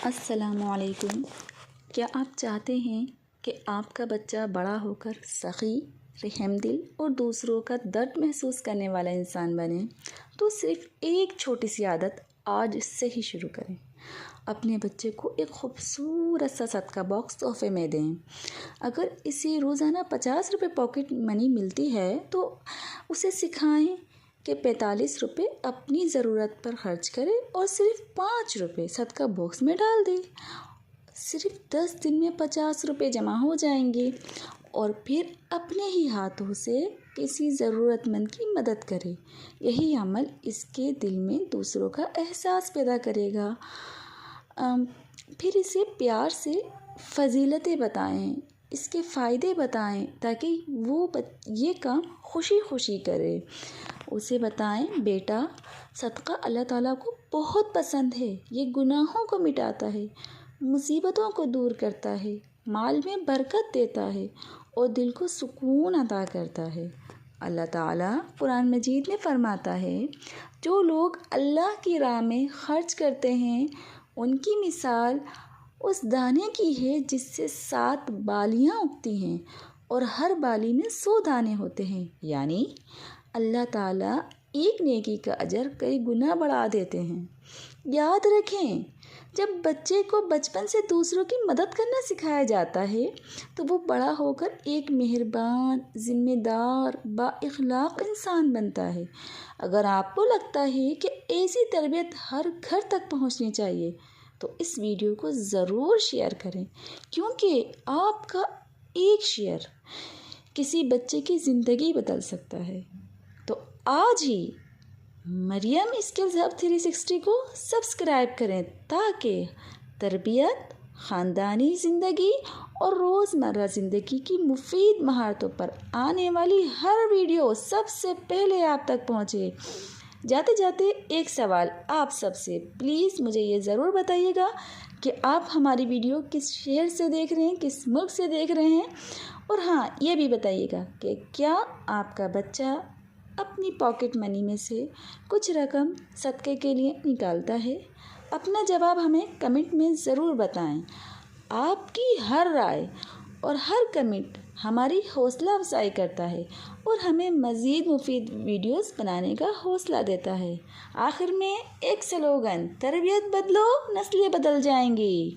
السلام علیکم۔ کیا آپ چاہتے ہیں کہ آپ کا بچہ بڑا ہو کر سخی، رحم دل اور دوسروں کا درد محسوس کرنے والا انسان بنے؟ تو صرف ایک چھوٹی سی عادت آج سے ہی شروع کریں۔ اپنے بچے کو ایک خوبصورت سا صدقہ باکس تحفے میں دیں۔ اگر اسے روزانہ 50 روپے پاکٹ منی ملتی ہے تو اسے سکھائیں کہ 45 روپے اپنی ضرورت پر خرچ کرے اور صرف 5 روپے صدقہ باکس میں ڈال دے۔ صرف 10 دن میں 50 روپے جمع ہو جائیں گے اور پھر اپنے ہی ہاتھوں سے کسی ضرورت مند کی مدد کرے۔ یہی عمل اس کے دل میں دوسروں کا احساس پیدا کرے گا۔ پھر اسے پیار سے فضیلتیں بتائیں، اس کے فائدے بتائیں تاکہ وہ یہ کام خوشی خوشی کرے۔ اسے بتائیں، بیٹا صدقہ اللہ تعالیٰ کو بہت پسند ہے، یہ گناہوں کو مٹاتا ہے، مصیبتوں کو دور کرتا ہے، مال میں برکت دیتا ہے اور دل کو سکون عطا کرتا ہے۔ اللہ تعالیٰ قرآن مجید میں فرماتا ہے، جو لوگ اللہ کی راہ میں خرچ کرتے ہیں ان کی مثال اس دانے کی ہے جس سے 7 بالیاں اگتی ہیں اور ہر بالی میں 100 دانے ہوتے ہیں، یعنی اللہ تعالیٰ ایک نیکی کا اجر کئی گنا بڑھا دیتے ہیں۔ یاد رکھیں، جب بچے کو بچپن سے دوسروں کی مدد کرنا سکھایا جاتا ہے تو وہ بڑا ہو کر ایک مہربان، ذمہ دار، با اخلاق انسان بنتا ہے۔ اگر آپ کو لگتا ہے کہ ایسی تربیت ہر گھر تک پہنچنی چاہیے تو اس ویڈیو کو ضرور شیئر کریں، کیونکہ آپ کا ایک شیئر کسی بچے کی زندگی بدل سکتا ہے۔ تو آج ہی مریم اسکلز ہب 360 کو سبسکرائب کریں تاکہ تربیت، خاندانی زندگی اور روزمرہ زندگی کی مفید مہارتوں پر آنے والی ہر ویڈیو سب سے پہلے آپ تک پہنچے۔ جاتے جاتے ایک سوال آپ سب سے، پلیز مجھے یہ ضرور بتائیے گا کہ آپ ہماری ویڈیو کس شہر سے دیکھ رہے ہیں، کس ملک سے دیکھ رہے ہیں، اور ہاں یہ بھی بتائیے گا کہ کیا آپ کا بچہ اپنی پاکٹ منی میں سے کچھ رقم صدقے کے لیے نکالتا ہے؟ اپنا جواب ہمیں کمنٹ میں ضرور بتائیں۔ آپ کی ہر رائے اور ہر کمنٹ ہماری حوصلہ افزائی کرتا ہے اور ہمیں مزید مفید ویڈیوز بنانے کا حوصلہ دیتا ہے۔ آخر میں ایک سلوگن، تربیت بدلو، نسلیں بدل جائیں گی۔